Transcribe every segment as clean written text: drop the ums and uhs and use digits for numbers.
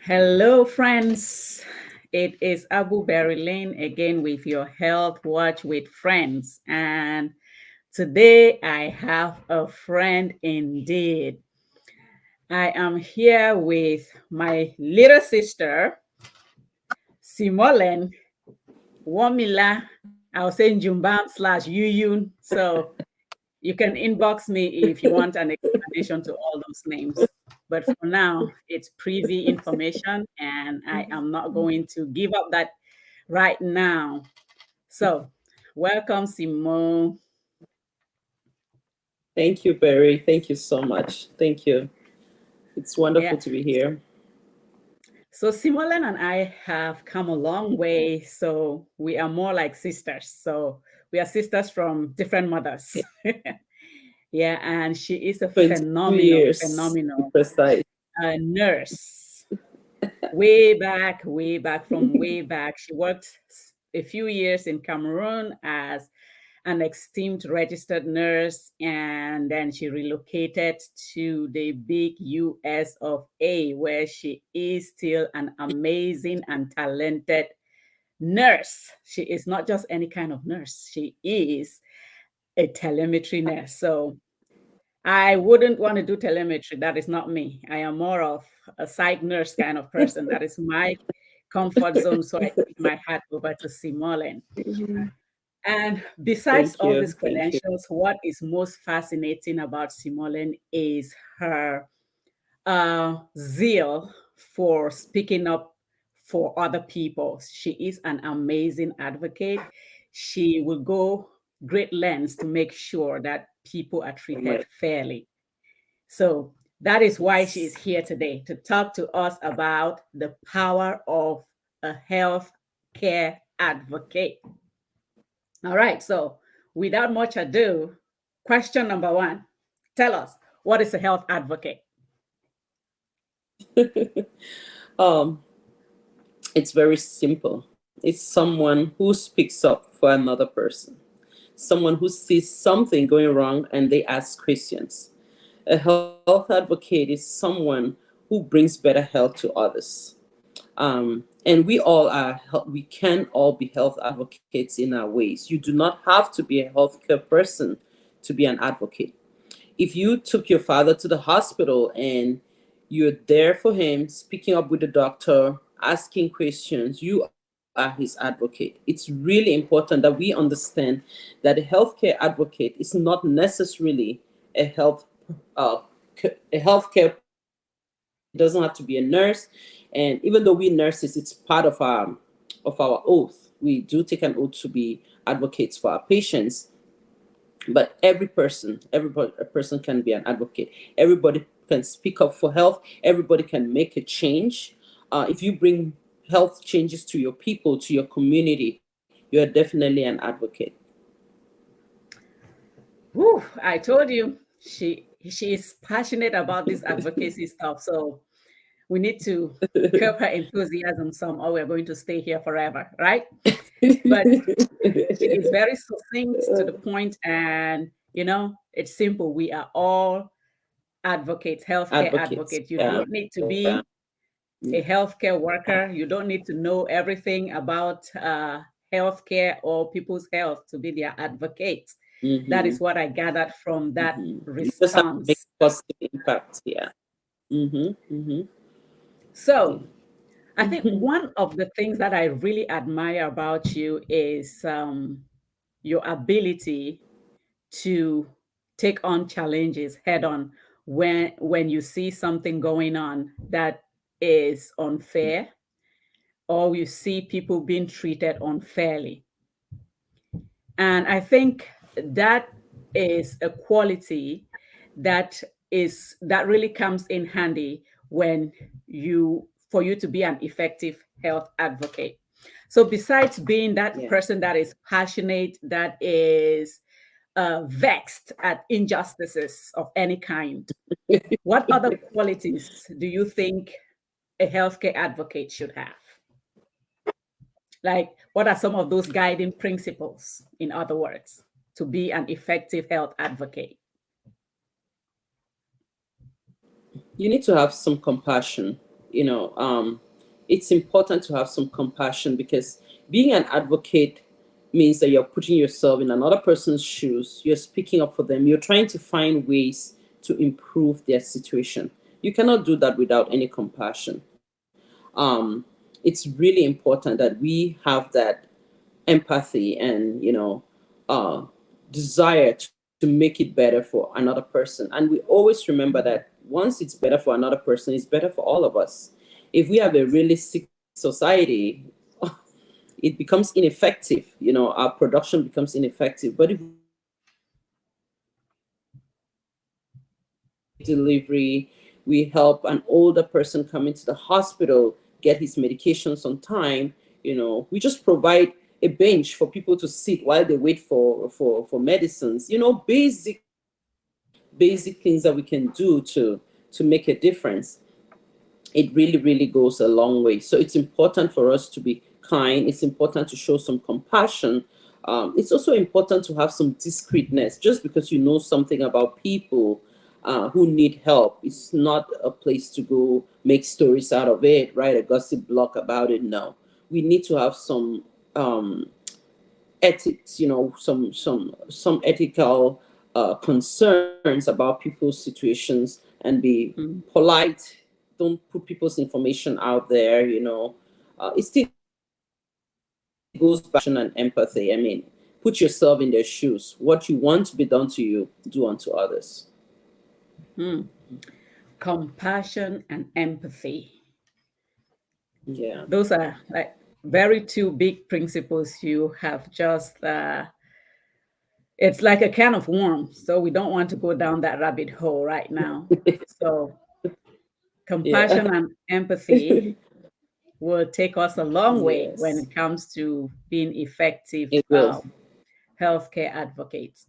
Hello, friends. It is Abu Berry Lane again with your Health Watch with Friends. And today I have a friend indeed. I am here with my little sister, Simolen Womila. I'll say Jumbam slash Yuyun. So you can inbox me if you want an explanation to all those names. But for now, it's privy information, and I am not going to give up that right now. So, welcome, Simone. Thank you, Barry. Thank you so much. Thank you. It's Yeah. wonderful to be here. So, Simolen and I have come a long way. So, we are more like sisters. So, we are sisters from different mothers. Yeah. And she is a 22 phenomenal, years to be phenomenal precise. nurse. Way back, from way back. She worked a few years in Cameroon as an esteemed registered nurse, and then she relocated to the big US of A, where she is still an amazing and talented nurse. She is not just any kind of nurse, she is a telemetry nurse. So I wouldn't want to do telemetry. That is not me. I am more of a site nurse kind of person. That is my comfort zone. So I give my hat over to Simolen. And besides Thank all these you. Thank you. credentials, what is most fascinating about Simolen is her zeal for speaking up for other people. She is an amazing advocate. She will go great lengths to make sure that people are Oh my, treated fairly. So that is why she is yes. here today to talk to us about the power of a health care advocate. All right. So without much ado, question number one, tell us, what is a health advocate? um, it's very simple. It's someone who speaks up for another person, someone who sees something going wrong and they ask questions. A health advocate is someone who brings better health to others. And we all are, we can all be health advocates in our ways. You do not have to be a healthcare person to be an advocate. If you took your father to the hospital and you're there for him, speaking up with the doctor, asking questions, you are his advocate. It's really important that we understand that a healthcare advocate is not necessarily a uh, a healthcare person. It doesn't have to be a nurse, and even though we nurses, it's part of our oath. We do take an oath to be advocates for our patients, but everybody, a person can be an advocate. Everybody can speak up for health. Everybody can make a change. If you bring health changes to your people, to your community, you are definitely an advocate. Whew, I told you she is passionate about this advocacy stuff. So we need to curb her enthusiasm some, or we're going to stay here forever, right? But she is very succinct to the point, and it's simple. We are all advocates, healthcare Advocates, advocates. You yeah, don't need to yeah. be a healthcare worker. You don't need to know everything about healthcare or people's health to be their advocate. That Mm-hmm, is what I gathered from that you just have to make response. a positive impact, yeah. Mm-hmm, mm-hmm. So, I think one of the things that I really admire about you is your ability to take on challenges head on when you see something going on that is unfair, or you see people being treated unfairly. And I think that is a quality that really comes in handy when you for you to be an effective health advocate. So besides being that Yeah. person that is passionate, that is vexed at injustices of any kind, what other qualities do you think a healthcare advocate should have? Like, what are some of those guiding principles, in other words, to be an effective health advocate? You need to have some compassion. you know, it's important to have some compassion, because being an advocate means that you're putting yourself in another person's shoes, you're speaking up for them, you're trying to find ways to improve their situation. You cannot do that without any compassion. It's really important that we have that empathy and, uh, desire to make it better for another person. And we always remember that once it's better for another person, it's better for all of us. If we have a really sick society, it becomes ineffective. Our production becomes ineffective. But if we have delivery, we help an older person come into the hospital, get his medications on time. We just provide a bench for people to sit while they wait for medicines. Basic things that we can do to make a difference. It really, really goes a long way. So it's important for us to be kind. It's important to show some compassion. It's also important to have some discreetness. Just because you know something about people who need help, it's not a place to go make stories out of it, write a gossip blog about it. No, we need to have some ethics, some ethical concerns about people's situations, and be Mm. polite. Don't put people's information out there. It still goes back to and empathy. I mean, put yourself in their shoes. What you want to be done to you, do unto others. Mm. Compassion and empathy. Yeah. Those are like very two big principles you have just it's like a can of worms. So we don't want to go down that rabbit hole right now. So Yeah. compassion and empathy will take us a long way when Yes, it comes to being effective it will. healthcare advocates.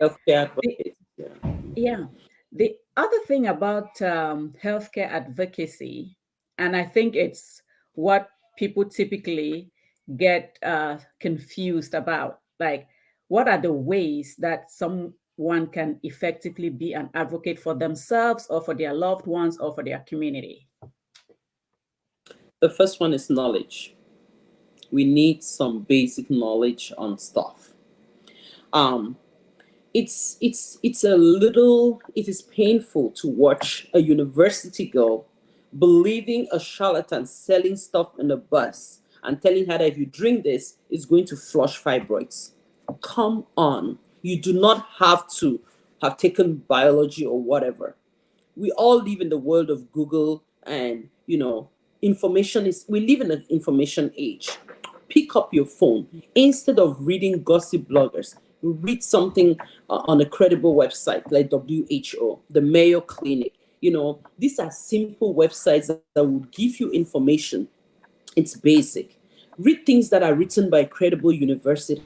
Healthcare The, advocates. Yeah. yeah. The other thing about healthcare advocacy, and I think it's what people typically get confused about, like, what are the ways that someone can effectively be an advocate for themselves or for their loved ones or for their community? The first one is knowledge. We need some basic knowledge on stuff. Um, it is painful to watch a university girl believing a charlatan selling stuff in a bus and telling her that if you drink this, it's going to flush fibroids. Come on. You do not have to have taken biology or whatever. We all live in the world of Google, and information is we live in an information age. Pick up your phone. Instead of reading gossip bloggers, read something on a credible website like WHO, the Mayo Clinic. These are simple websites that will give you information. It's basic. Read things that are written by credible universities.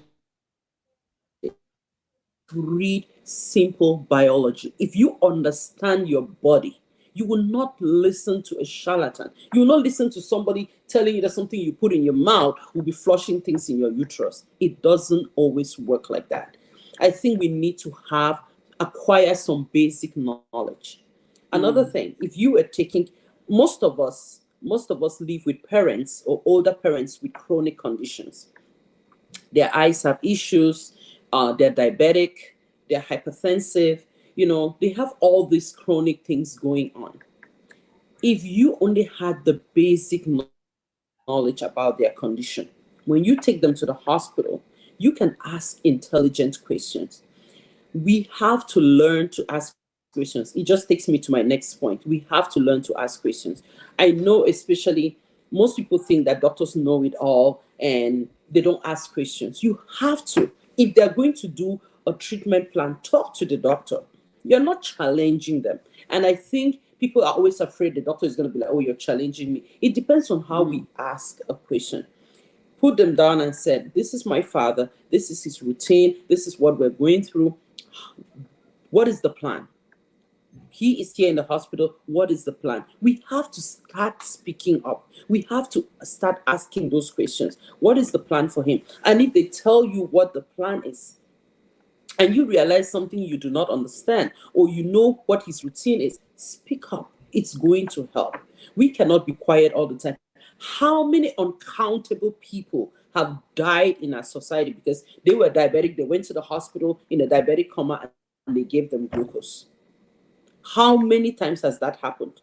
Read simple biology. If you understand your body, you will not listen to a charlatan. You will not listen to somebody telling you that something you put in your mouth will be flushing things in your uterus. It doesn't always work like that. I think we need to acquire some basic knowledge. Another Mm. thing, if you are taking, most of us live with parents or older parents with chronic conditions. Their eyes have issues, they're diabetic, they're hypertensive, they have all these chronic things going on. If you only had the basic knowledge about their condition, when you take them to the hospital, you can ask intelligent questions. We have to learn to ask questions. It just takes me to my next point. We have to learn to ask questions. I know, especially, most people think that doctors know it all and they don't ask questions. You have to. If they're going to do a treatment plan, talk to the doctor. You're not challenging them. And I think people are always afraid the doctor is going to be like, oh, you're challenging me. It depends on how we Mm. ask a question. Put them down and said, this is my father, this is his routine, this is what we're going through. What is the plan? He is here in the hospital. What is the plan? We have to start speaking up. We have to start asking those questions. What is the plan for him? And if they tell you what the plan is, and you realize something you do not understand, or you know what his routine is, speak up. It's going to help. We cannot be quiet all the time. How many uncountable people have died in our society because they were diabetic? They went to the hospital in a diabetic coma and they gave them glucose. How many times has that happened?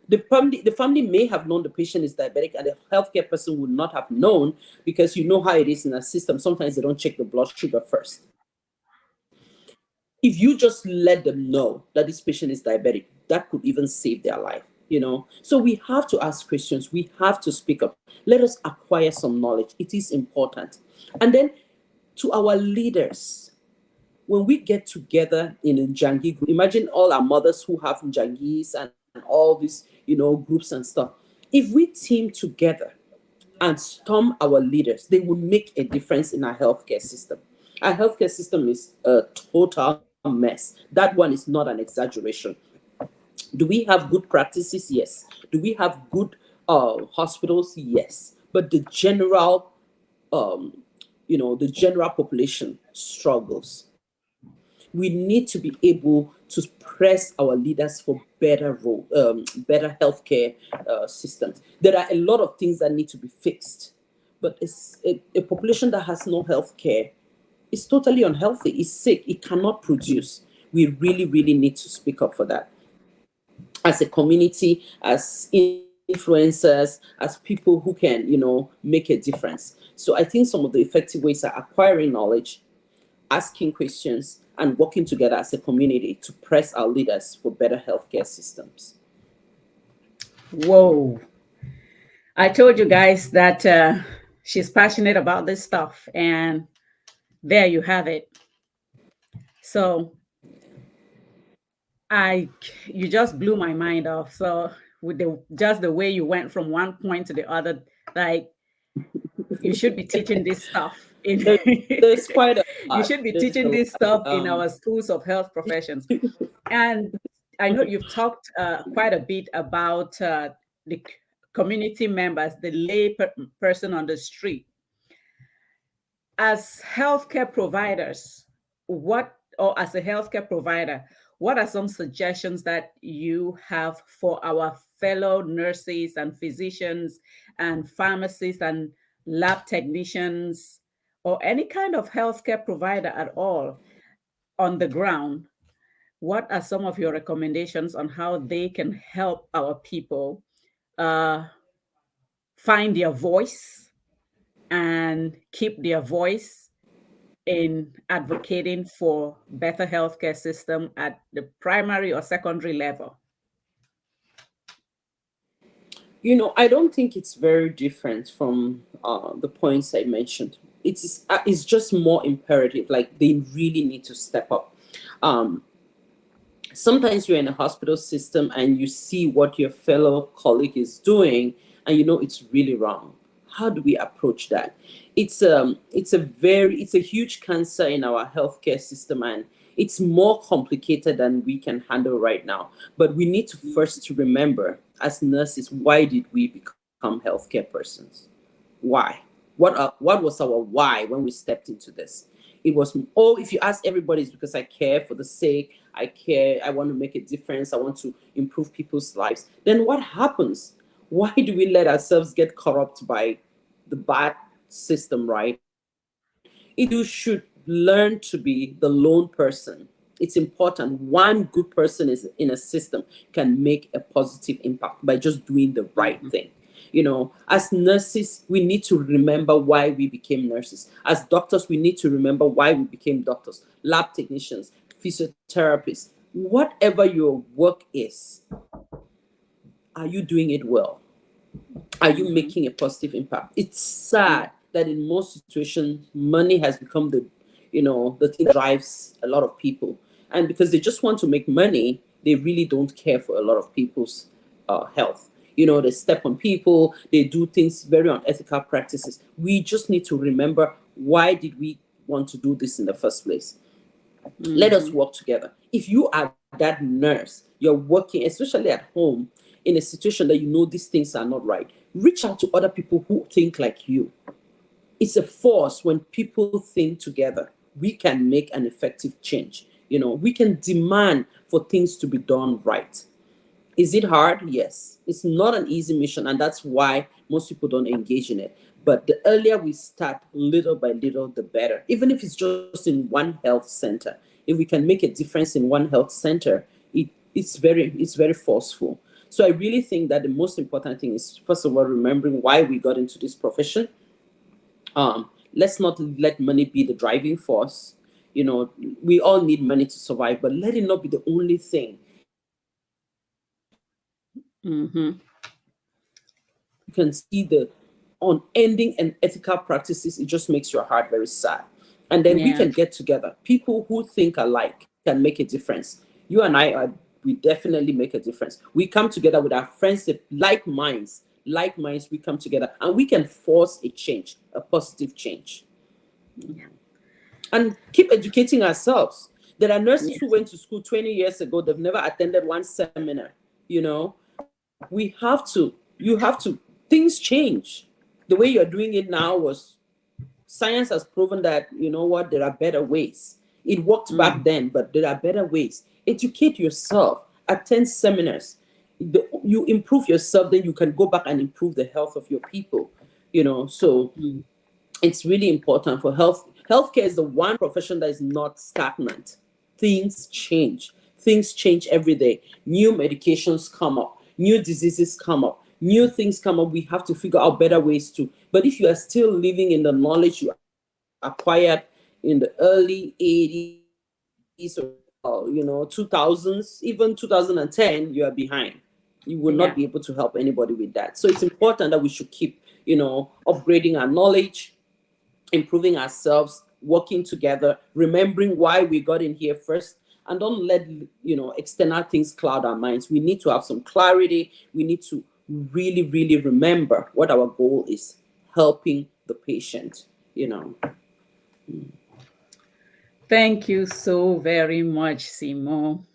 The family may have known the patient is diabetic, and the healthcare person would not have known, because you know how it is in our system. Sometimes they don't check the blood sugar first. If you just let them know that this patient is diabetic, that could even save their life. So we have to ask questions. We have to speak up. Let us acquire some knowledge. It is important. And then, to our leaders, when we get together in a Njangi group, imagine all our mothers who have Njangis and all these, groups and stuff. If we team together and storm our leaders, they will make a difference in our healthcare system. Our healthcare system is a total mess. That one is not an exaggeration. Do we have good practices? Yes. Do we have good hospitals? Yes. But the general population struggles. We need to be able to press our leaders for better healthcare systems. There are a lot of things that need to be fixed, but it's a population that has no healthcare is totally unhealthy. It's sick. It cannot produce. We really, really need to speak up for that as a community, as influencers, as people who can, make a difference. So I think some of the effective ways are acquiring knowledge, asking questions, and working together as a community to press our leaders for better healthcare systems. Whoa. I told you guys that she's passionate about this stuff, and there you have it. So you just blew my mind off. So with the way you went from one point to the other, like you should be teaching this stuff in There's quite a you lot. should be There's a teaching this lot. stuff in our schools of health professions. And I know you've talked quite a bit about the community members, the person on the street. As healthcare providers, as a healthcare provider, what are some suggestions that you have for our fellow nurses and physicians and pharmacists and lab technicians, or any kind of healthcare provider at all on the ground? What are some of your recommendations on how they can help our people uh, find their voice and keep their voice in advocating for better healthcare system at the primary or secondary level? I don't think it's very different from the points I mentioned. It's just more imperative. Like, they really need to step up. Um, Sometimes you're in a hospital system and you see what your fellow colleague is doing, and it's really wrong. How do we approach that? It's a huge cancer in our healthcare system, and it's more complicated than we can handle right now. But we need to first remember, as nurses, why did we become healthcare persons? Why? What was our why when we stepped into this? It was, oh, if you ask everybody, it's because I care for the sake, I care, I want to make a difference, I want to improve people's lives. Then what happens? Why do we let ourselves get corrupt by the bad system, right? You should learn to be the lone person. It's important. One good person is in a system can make a positive impact by just doing the right Mhm. thing. As nurses, we need to remember why we became nurses. As doctors, we need to remember why we became doctors, lab technicians, physiotherapists. Whatever your work is, are you doing it well? Are you Mhm. making a positive impact? It's sad that in most situations, money has become the thing that drives a lot of people. And because they just want to make money, they really don't care for a lot of people's health. They step on people, they do things, very unethical practices. We just need to remember, why did we want to do this in the first place? Let us Mhm. work together. If you are that nurse, you're working, especially at home, in a situation that these things are not right, reach out to other people who think like you. It's a force. When people think together, we can make an effective change. We can demand for things to be done right. Is it hard? Yes. It's not an easy mission, and that's why most people don't engage in it. But the earlier we start, little by little, the better. Even if it's just in one health center, if we can make a difference in one health center, it's very forceful. So I really think that the most important thing is, first of all, remembering why we got into this profession. Let's not let money be the driving force. We all need money to survive, but let it not be the only thing. Mm-hmm. You can see the unending and ethical practices, it just makes your heart very sad. And then we Yeah. can get together. People who think alike can make a difference. You and I are, we definitely make a difference. We come together with our friends with like minds, we come together and we can force a change, a positive change. And keep educating ourselves. There are nurses who Yes. went to school 20 years ago, they've never attended one seminar. We have to, things change. The way you're doing it now was, science has proven that, there are better ways. It worked back Mm. then, but there are better ways. Educate yourself, attend seminars. You improve yourself, then you can go back and improve the health of your people. So Mm. it's really important for health. Healthcare is the one profession that is not stagnant. Things change. Things change every day. New medications come up, new diseases come up, new things come up. We have to figure out better ways to. But if you are still living in the knowledge you acquired in the early 80s or 2000s, even 2010, you are behind. You will not Yeah. be able to help anybody with that. So it's important that we should keep, upgrading our knowledge, improving ourselves, working together, remembering why we got in here first, and don't let external things cloud our minds. We need to have some clarity. We need to really, really remember what our goal is: helping the patient. Thank you so very much, Simon.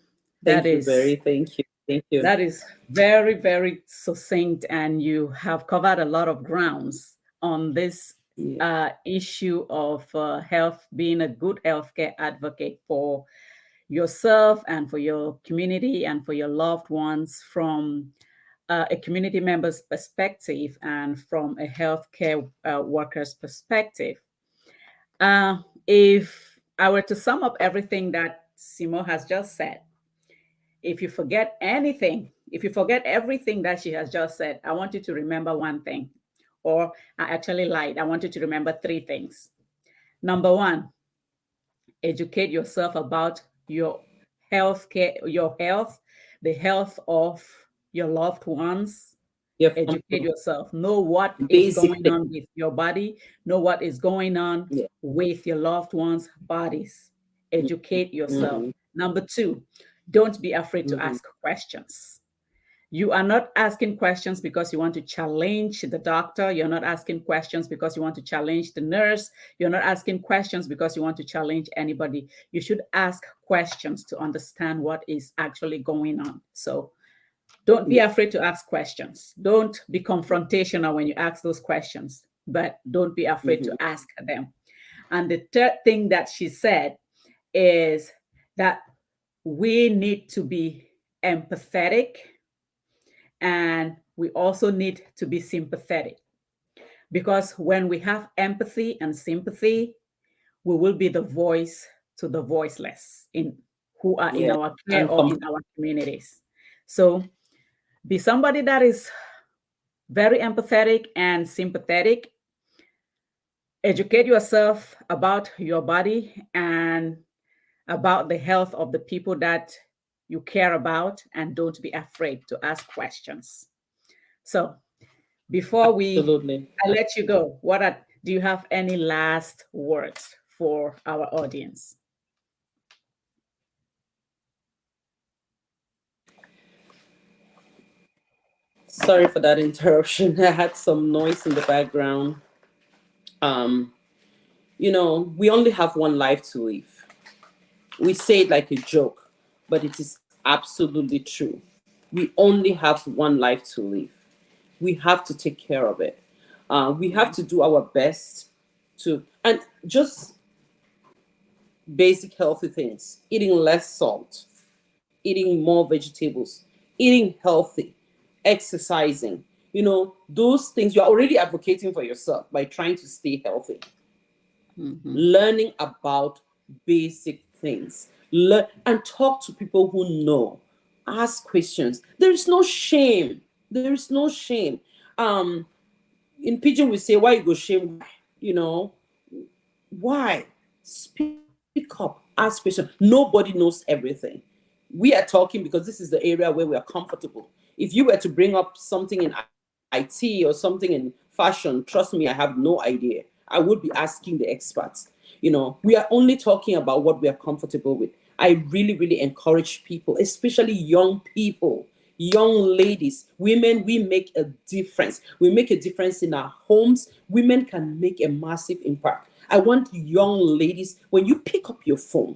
That Thank you, is very. Thank you. Thank you. that is very, very succinct, and you have covered a lot of grounds on this Yeah. issue of health, being a good healthcare advocate for yourself and for your community and for your loved ones from a community member's perspective and from a healthcare worker's perspective. If I were to sum up everything that Simo has just said, if you forget anything, if you forget everything that she has just said, I want you to remember one thing. Or I actually lied. I want you to remember three things. Number one, educate yourself about your health care, your health, the health of your loved ones. Yeah. Educate yourself. Know what is Basic going thing. on with your body. Know what is going on Yeah. with your loved ones' bodies. Educate yourself. Mm-hmm. Number two, don't be afraid to Mm-hmm. ask questions. You are not asking questions because you want to challenge the doctor. You're not asking questions because you want to challenge the nurse. You're not asking questions because you want to challenge anybody. You should ask questions to understand what is actually going on. So don't be Yeah. afraid to ask questions. Don't be confrontational when you ask those questions, but don't be afraid to Mm-hmm. ask them. And the third thing that she said is that we need to be empathetic and we also need to be sympathetic, because when we have empathy and sympathy, we will be the voice to the voiceless in who are in Yeah. our care And or in our communities. So be somebody that is very empathetic and sympathetic. Educate yourself about your body and about the health of the people that you care about, and don't be afraid to ask questions. So before absolutely. I let you go, do you have any last words for our audience? Sorry for that interruption. I had some noise in the background. Um, we only have one life to live. We say it like a joke, but it is absolutely true. We only have one life to live. We have to take care of it. We have Yeah. to do our best and just basic healthy things: eating less salt, eating more vegetables, eating healthy, exercising, those things. You're already advocating for yourself by trying to stay healthy. Learning about basic things. Learn and talk to people who know. Ask questions. There is no shame. There is no shame. In Pidgin we say, why you go shame? Why? Speak up. Ask questions. Nobody knows everything. We are talking because this is the area where we are comfortable. If you were to bring up something in IT or something in fashion, trust me, I have no idea. I would be asking the experts. We are only talking about what we are comfortable with. I really, really encourage people, especially young people, young ladies, women. We make a difference. We make a difference in our homes. Women can make a massive impact. I want young ladies, when you pick up your phone,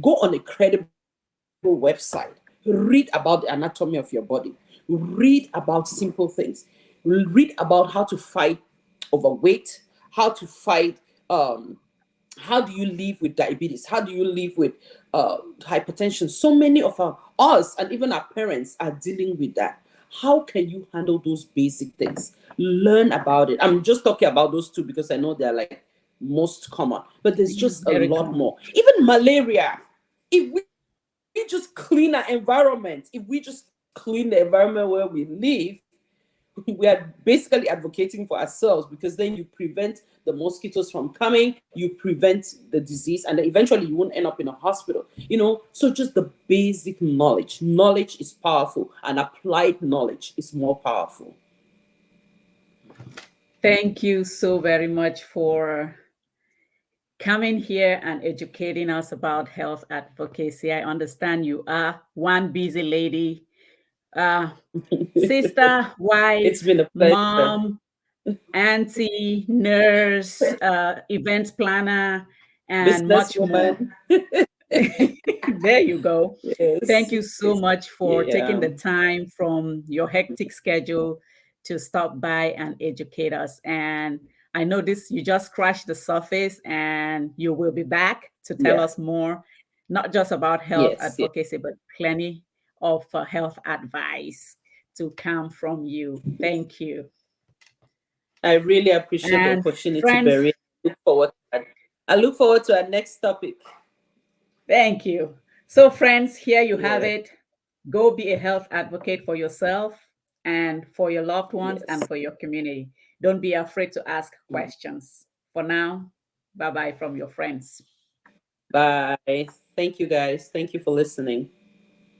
go on a credible website, read about the anatomy of your body, read about simple things, read about how to fight overweight, how to fight, how do you live with diabetes, how do you live with hypertension. So many of us and even our parents are dealing with that. How can you handle those basic things? Learn about it. I'm just talking about those two because I know they're like most common, but there's just a Very lot common. more. Even malaria. If we just clean our environment, if we just clean the environment where we live, we are basically advocating for ourselves, because then you prevent the mosquitoes from coming, you prevent the disease, and eventually you won't end up in a hospital. So just the basic knowledge. Knowledge is powerful, and applied knowledge is more powerful. Thank you so very much for coming here and educating us about health advocacy. I understand you are one busy lady, sister, It's wife, been a pleasure. mom, auntie, nurse, events planner, and much more. Businesswoman. There you go. Thank Yes. you so much for taking Yeah. the time from your hectic schedule to stop by and educate us. And I know this, you just scratched the surface, and you will be back to tell Yeah. us more, not just about health Yes. Yes. advocacy, but plenty of health advice to come from you. Thank you. I really appreciate the And opportunity, friends, Berry. Look forward to that. I look forward to our next topic. thank you. So, friends, here you have Yeah. it. Go be a health advocate for yourself and for your loved ones and Yes. for your community. Don't be afraid to ask questions. For now, bye bye from your friends. Bye. Thank you, guys. Thank you for listening.